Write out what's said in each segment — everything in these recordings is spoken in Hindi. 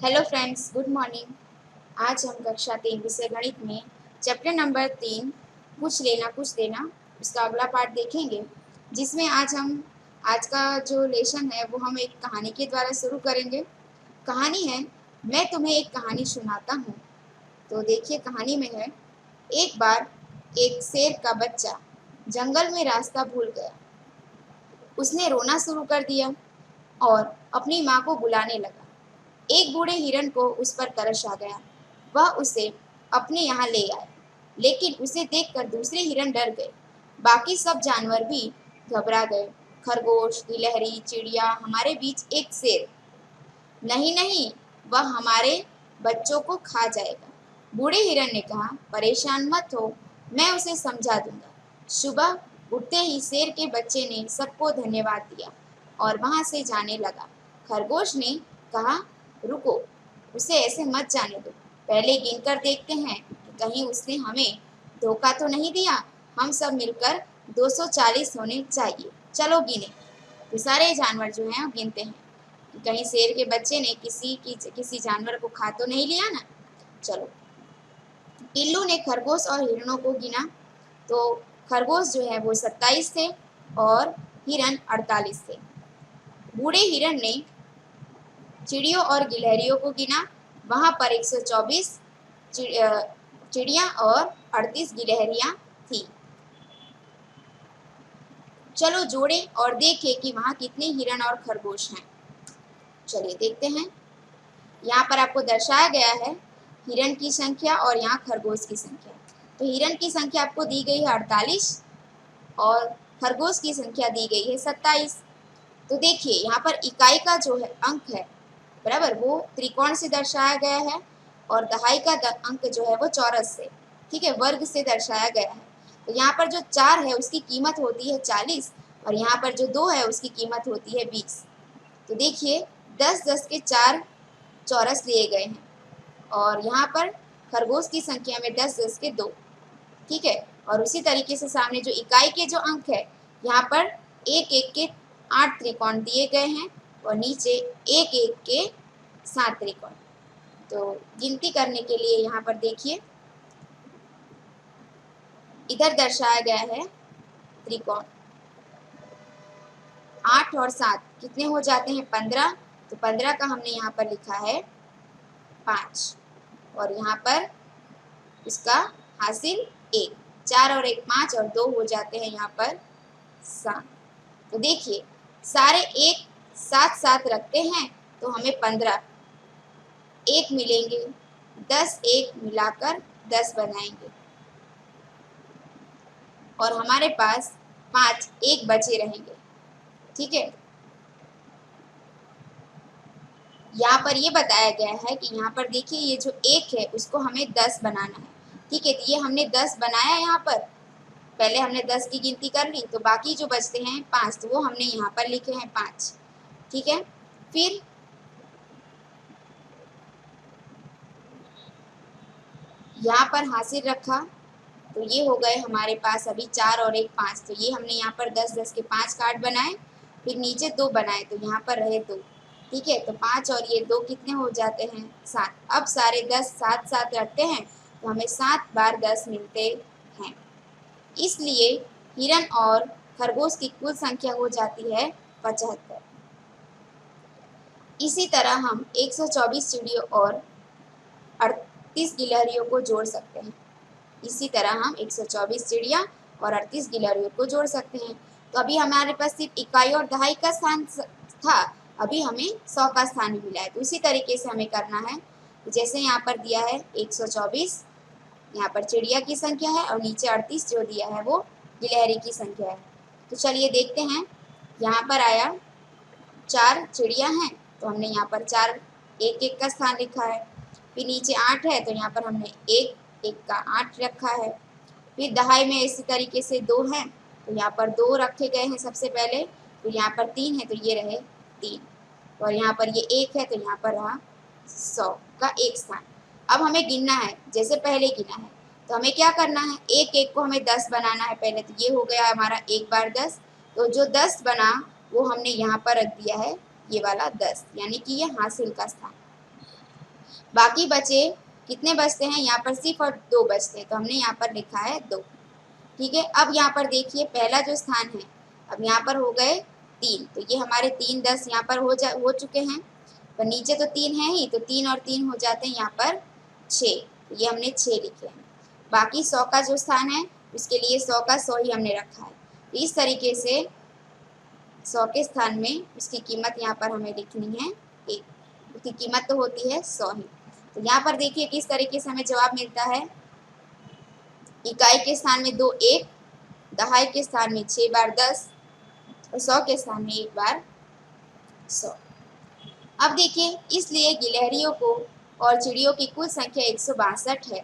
Hello friends, good morning. आज हम कक्षा 3 विषय गणित में चैप्टर नंबर 3 कुछ लेना कुछ देना उसका अगला पार्ट देखेंगे, जिसमें आज का जो लेसन है वो हम एक कहानी के द्वारा शुरू करेंगे। कहानी है, मैं तुम्हें एक कहानी सुनाता हूँ। तो देखिए, कहानी में है, एक बार एक शेर का बच्चा जंगल में रास्ता भूल गया। उसने रोना शुरू कर दिया और अपनी माँ को बुलाने लगा। एक बूढ़े हिरन को उस पर तरस आ गया। वह उसे अपने यहाँ ले आए, लेकिन उसे देखकर दूसरे हिरन डर गए। बाकी सब जानवर भी घबरा गए। खरगोश, गिलहरी, चिड़िया, हमारे बीच एक शेर। नहीं नहीं, वह हमारे बच्चों को खा जाएगा। बूढ़े हिरन ने कहा, परेशान मत हो, मैं उसे समझा दूंगा। सुबह उठते ही शेर के बच्चे ने सबको धन्यवाद दिया और वहां से जाने लगा। खरगोश ने कहा, रुको, उसे ऐसे मत जाने दो। पहले गिनकर देखते हैं कि कहीं उसने हमें धोखा तो नहीं दिया। हम सब मिलकर 240 होने चाहिए। चलो गिने। तो सारे जानवर जो हैं वो गिनते हैं कि कहीं शेर के बच्चे ने किसी जानवर को खा तो नहीं लिया ना। चलो, पिल्लू ने खरगोश और हिरणों को गिना। तो खरगोश जो है वो 27 थे और हिरन 48 थे। बूढ़े हिरन ने चिड़ियों और गिलहरियों को गिना। वहां पर 124 चिड़िया और 38 गिलहरियां थी। चलो जोड़ें और देखें कि वहां कितने हिरन और खरगोश हैं। चलिए देखते हैं। यहाँ पर आपको दर्शाया गया है हिरन की संख्या और यहाँ खरगोश की संख्या। तो हिरन की संख्या आपको दी गई है 48 और खरगोश की संख्या दी गई है 27। तो देखिए, यहाँ पर इकाई का जो है अंक है, बराबर, वो त्रिकोण से दर्शाया गया है और दहाई का अंक जो है वो चौरस से, ठीक है, वर्ग से दर्शाया गया है। तो यहाँ पर जो 4 है उसकी कीमत होती है 40 और यहाँ पर जो 2 है उसकी कीमत होती है 20। तो देखिए, 10-10 के 4 चौरस लिए गए हैं और यहाँ पर खरगोश की संख्या में 10-10 के 2, ठीक है। और उसी तरीके से सामने जो इकाई के जो अंक है, यहाँ पर 1-1 के 8 त्रिकोण दिए गए हैं और नीचे 1-1 के 7 त्रिकोण। तो गिनती करने के लिए यहाँ पर देखिए, इधर दर्शाया गया है त्रिकोण। 8 और 7 कितने हो जाते हैं? 15। तो 15 का हमने यहाँ पर लिखा है 5 और यहाँ पर उसका हासिल 1। 4 और 1 5 और 2 हो जाते हैं यहाँ पर 7। तो देखिए, सारे एक साथ साथ रखते हैं तो हमें 15 एक मिलेंगे। 10 एक मिलाकर 10 बनाएंगे और हमारे पास 5 एक बचे रहेंगे, ठीक है। यहाँ पर ये बताया गया है कि यहाँ पर देखिए, ये जो एक है उसको हमें 10 बनाना है, ठीक है। तो ये हमने 10 बनाया। यहाँ पर पहले हमने 10 की गिनती कर ली, तो बाकी जो बचते हैं 5, तो वो हमने यहाँ पर लिखे हैं 5, ठीक है। फिर यहाँ पर हासिल रखा, तो ये हो गए हमारे पास अभी 4 और 1 5। तो ये हमने यहाँ पर 10-10 के 5 कार्ड बनाए, फिर नीचे 2 बनाए, तो यहाँ पर रहे 2, ठीक है। तो 5 और ये 2 कितने हो जाते हैं? 7। अब सारे 10 साथ साथ रखते हैं तो हमें 7 बार 10 मिलते हैं। इसलिए हिरन और खरगोश की कुल संख्या हो जाती है 75। इसी तरह हम 124 चिड़ियों और 38 गिलहरियों को जोड़ सकते हैं। इसी तरह हम 124 चिड़िया और 38 गिलहरियों को जोड़ सकते हैं। तो अभी हमारे पास सिर्फ इकाई और दहाई का स्थान था, अभी हमें 100 का स्थान भी मिला है। तो उसी तरीके से हमें करना है। जैसे यहाँ पर दिया है 124, यहाँ पर चिड़िया की संख्या है और नीचे 38 जो दिया है वो गिलहरी की संख्या है। तो चलिए देखते हैं। यहाँ पर आया 4 चिड़िया हैं, तो हमने यहाँ पर 4 1-1 का स्थान लिखा है। फिर नीचे 8 है, तो यहाँ पर हमने 1-1 का 8 रखा है। फिर दहाई में इसी तरीके से 2 हैं, तो यहाँ पर 2 रखे गए हैं सबसे पहले। तो यहाँ पर 3 है, तो ये रहे 3 और यहाँ पर ये 1 है, तो यहाँ पर रहा 100 का 1 स्थान। अब हमें गिनना है जैसे पहले गिना है। तो हमें क्या करना है? 1-1 को हमें 10 बनाना है पहले। तो ये हो गया हमारा 1 बार 10। तो जो 10 बना वो हमने यहाँ पर रख दिया है, ये वाला 10, यानी कि ये हासिल का स्थान। बाकी बचे कितने बचते हैं, यहाँ पर सिर्फ और 2 बचते हैं, तो हमने यहाँ पर लिखा है 2। ठीक है, अब यहाँ पर देखिए पहला जो स्थान है, अब यहाँ पर हो गए 3, तो ये हमारे 3 10 यहाँ पर हो चुके हैं, पर नीचे तो 3 है ही, तो 3 और 3 हो जाते हैं यहाँ पर 6, तो ये हमने 6 लिखे हैं। बाकी 100 का जो स्थान है उसके लिए 100 का 100 ही हमने रखा है। तो इस तरीके से 100 के स्थान में उसकी कीमत यहाँ पर हमें लिखनी है 1, उसकी कीमत तो होती है 100 ही। तो यहाँ पर देखिए किस तरीके से हमें जवाब मिलता है। इकाई के स्थान में 2 1, दहाई के स्थान में 6 बार 10 और 100 के स्थान में 1 बार 100। अब देखिए, इसलिए गिलहरियों को और चिड़ियों की कुल संख्या 162 है।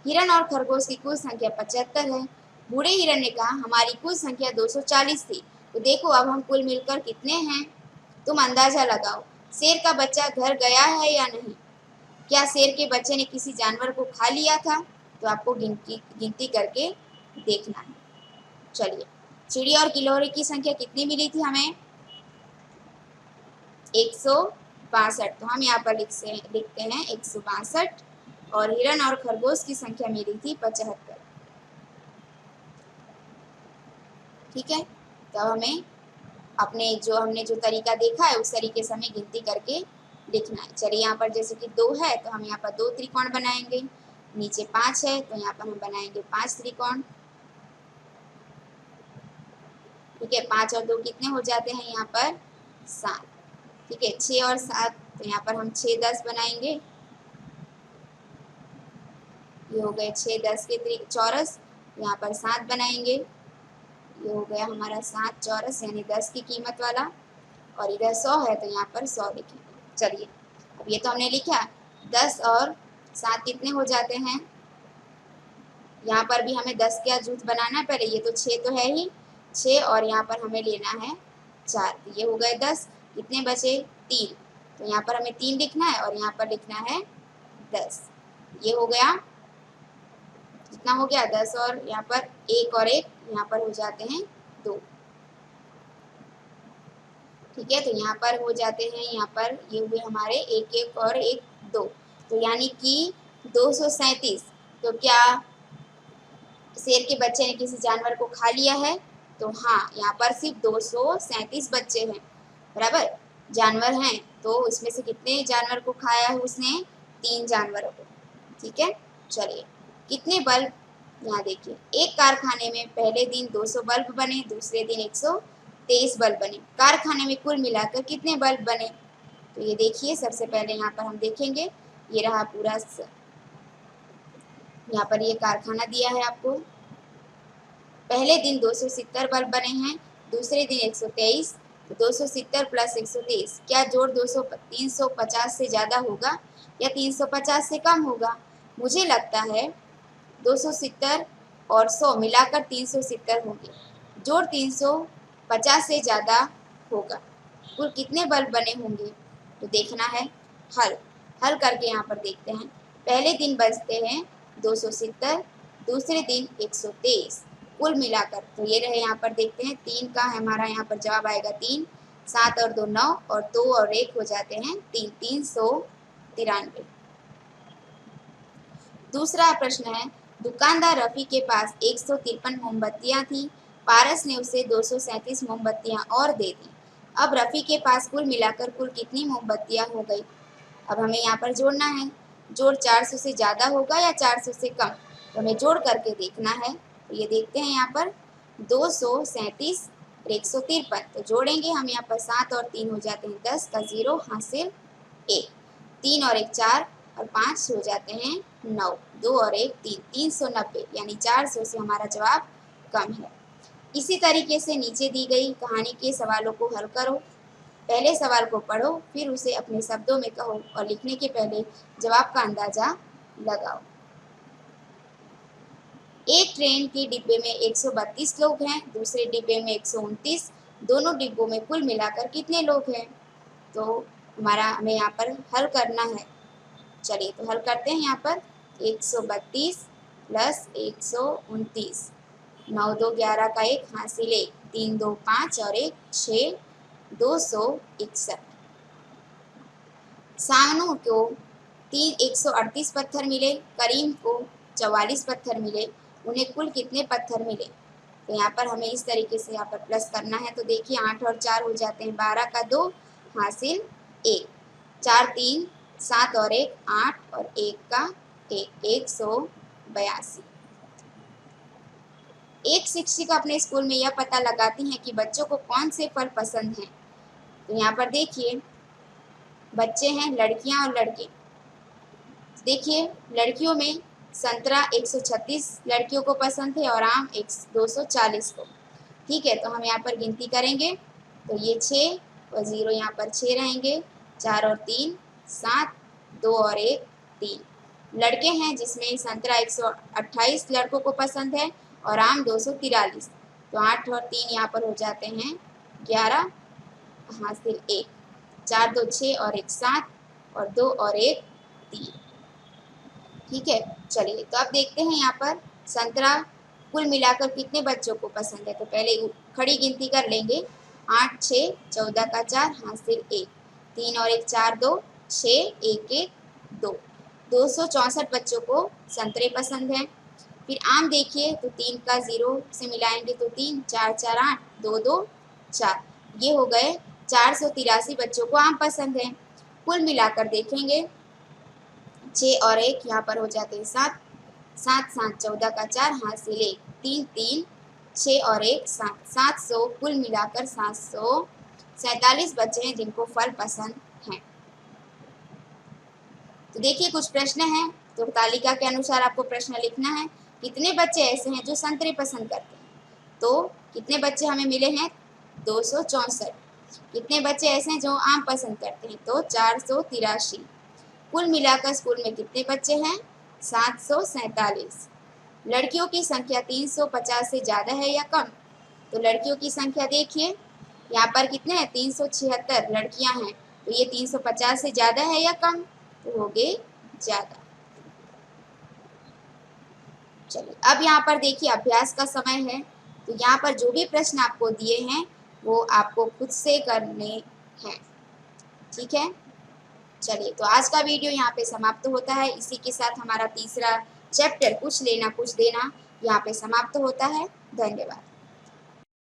हिरण और खरगोश की कुल संख्या 75 है। बूढ़े हिरण ने कहा हमारी कुल संख्या 240 थी। तो देखो अब हम कुल मिलकर कितने हैं, तुम अंदाजा लगाओ। शेर का बच्चा घर गया है या नहीं? क्या शेर के बच्चे ने किसी जानवर को खा लिया था? तो आपको गिनती करके देखना है। चलिए, चिड़िया और गिलहरी की संख्या कितनी मिली थी हमें? 162। तो हम यहाँ पर लिखते हैं 162, और हिरण और खरगोश की संख्या मिली थी 75। ठीक है, तो हमें हमने जो तरीका देखा है उस तरीके से हमें गिनती करके लिखना है। चलिए, यहाँ पर जैसे कि 2 है तो हम यहाँ पर 2 त्रिकोण बनाएंगे, नीचे 5 है तो यहाँ पर हम बनाएंगे 5 त्रिकोण। ठीक है, 5 और 2 कितने हो जाते हैं यहाँ पर? 7। ठीक है, 6 और 7 तो यहाँ पर हम 6 10 बनाएंगे, ये हो गए 6 10 के चौरस। यहाँ पर 7 बनाएंगे, ये हो गया हमारा 7 चौरस यानी 10 की कीमत वाला, और इधर 100 है तो यहाँ पर 100 लिखेंगे। चलिए, अब ये तो हमने लिखा, 10 और 7 कितने हो जाते हैं? यहाँ पर भी हमें 10 का जूथ बनाना है पहले, ये तो 6 तो है ही, 6 और यहाँ पर हमें लेना है 4, तो ये हो गए 10। कितने बचे? 3, तो यहाँ पर हमें 3 लिखना है और यहाँ पर लिखना है 10। ये हो गया, कितना हो गया? 10 और यहाँ पर 1 और 1 यहाँ पर हो जाते हैं 2। ठीक है, तो यहाँ पर हो जाते हैं, यहाँ पर ये हुए हमारे 1 1 और 1 2, तो यानी कि 237। तो क्या शेर के बच्चे ने किसी जानवर को खा लिया है? तो हाँ, यहाँ पर सिर्फ 237 बच्चे हैं, बराबर जानवर हैं, तो इसमें से कितने जानवर को खाया है उसने? 3 जानवरों को। ठीक है, चलिए, कितने बल्ब, यहाँ देखिए, एक कारखाने में पहले दिन 200 बल्ब बने, दूसरे दिन 123 बल्ब बने। कारखाने में कुल मिलाकर कितने बल्ब बने? तो ये देखिए, सबसे पहले यहाँ पर हम देखेंगे, ये रहा पूरा, यहाँ पर ये कारखाना दिया है आपको। पहले दिन 270 बल्ब बने हैं, दूसरे दिन 123, तो 270 प्लस 123, क्या जोड़ 350 से ज़्यादा होगा या 350 से कम होगा? मुझे लगता है 270 और 100 मिलाकर 370 होंगे, जोड़ 350 से ज़्यादा होगा। कुल कितने बल्ब बने होंगे? तो देखना है, हल करके यहाँ पर देखते हैं। पहले दिन बचते हैं 270, दूसरे दिन 123, कुल मिलाकर तो ये रहे, यहाँ पर देखते हैं 3 का है हमारा, यहाँ पर जवाब आएगा 3, 7 और 2 9 और 2 और 1 हो जाते हैं 3, 393। दूसरा प्रश्न है, दुकानदार रफ़ी के पास 153 मोमबत्तियाँ थी, पारस ने उसे 237 मोमबत्तियाँ और दे दी। अब रफ़ी के पास कुल मिलाकर कुल कितनी मोमबत्तियाँ हो गई? अब हमें यहाँ पर जोड़ना है, जोड़ 400 से ज़्यादा होगा या 400 से कम? तो हमें जोड़ करके देखना है। तो ये देखते हैं, यहाँ पर 237 और 153, तो जोड़ेंगे हम, यहाँ पर 7 और 3 हो जाते हैं 10 का 0 हासिल 1, 3 और 1 4 और 5 हो जाते हैं 9, 2 और 1 3, 390 यानी 400 से हमारा जवाब कम है। इसी तरीके से नीचे दी गई कहानी के सवालों को हल करो। पहले सवाल को पढ़ो, फिर उसे अपने शब्दों में कहो और लिखने के पहले जवाब का अंदाजा लगाओ। एक ट्रेन के डिब्बे में 132 लोग हैं, दूसरे डिब्बे में 129, दोनों डिब्बों में कुल मिलाकर कितने लोग हैं? तो हमें यहाँ पर हल करना है। चलिए, तो हल करते हैं। यहाँ पर 132 प्लस 129, 9 2 11 का 1 हासिल 1, 3 2 5 और 1 6, 261। सानू को 138 पत्थर मिले, करीम को 44 पत्थर मिले, उन्हें कुल कितने पत्थर मिले। तो यहाँ पर हमें इस तरीके से यहाँ पर प्लस करना है। तो देखिए 8 और 4 हो जाते हैं 12 का 2 हासिल 1, 4 3 7 और 1 8 और 1 का 1 182। एक शिक्षिका अपने स्कूल में यह पता लगाती हैं कि बच्चों को कौन से फल पसंद हैं। तो यहाँ पर देखिए बच्चे हैं लड़कियां और लड़के। देखिए लड़कियों में संतरा 136 लड़कियों को पसंद है और आम 240 को। ठीक है, तो हम यहाँ पर गिनती करेंगे तो ये 6 और 0 यहाँ पर 6 रहेंगे, 4 और 3 7, 2 और 1 3। लड़के हैं जिसमें संतरा 128 लड़कों को पसंद है और आम 243। तो 8 और 3 यहाँ पर हो जाते हैं 11 हासिल 1, 4 2 6 और 1 7 और 2 और 1 3। ठीक है, चलिए तो अब देखते हैं यहाँ पर संतरा कुल मिलाकर कितने बच्चों को पसंद है। तो पहले खड़ी गिनती कर लेंगे, 8 6 14 का 4 हासिल 1, 3 और 1 4 2 6 1 1 2। 264 बच्चों को संतरे पसंद है। फिर आम देखिए तो 3 का 0 से मिलाएंगे तो 3 4 4 8 2 2 4, ये हो गए 483 बच्चों को आम पसंद है। कुल मिलाकर देखेंगे 6 और 1 यहाँ पर हो जाते हैं 7, 7 7 14 का 4 हासिल 1, 3 3 6 और 1 7, 700 कुल मिलाकर 747 बच्चे हैं जिनको फल पसंद हैं। तो देखिए कुछ प्रश्न हैं, तो तालिका के अनुसार आपको प्रश्न लिखना है। कितने बच्चे ऐसे हैं जो संतरे पसंद करते हैं। तो कितने बच्चे हमें मिले हैं 264। कितने बच्चे ऐसे हैं जो आम पसंद करते हैं, तो 483। कुल मिलाकर स्कूल में कितने बच्चे हैं 747। लड़कियों की संख्या 350 से ज़्यादा है या कम। तो लड़कियों की संख्या देखिए यहाँ पर कितने हैं 376 लड़कियां हैं, तो ये 350 से ज़्यादा है या कम, तो हो गए ज़्यादा। चलिए अब यहाँ पर देखिए अभ्यास का समय है। तो यहाँ पर जो भी प्रश्न आपको दिए हैं वो आपको खुद से करने हैं। ठीक है, चलिए तो आज का वीडियो यहाँ पे समाप्त होता है। इसी के साथ हमारा तीसरा चैप्टर कुछ लेना कुछ देना यहाँ पे समाप्त होता है। धन्यवाद।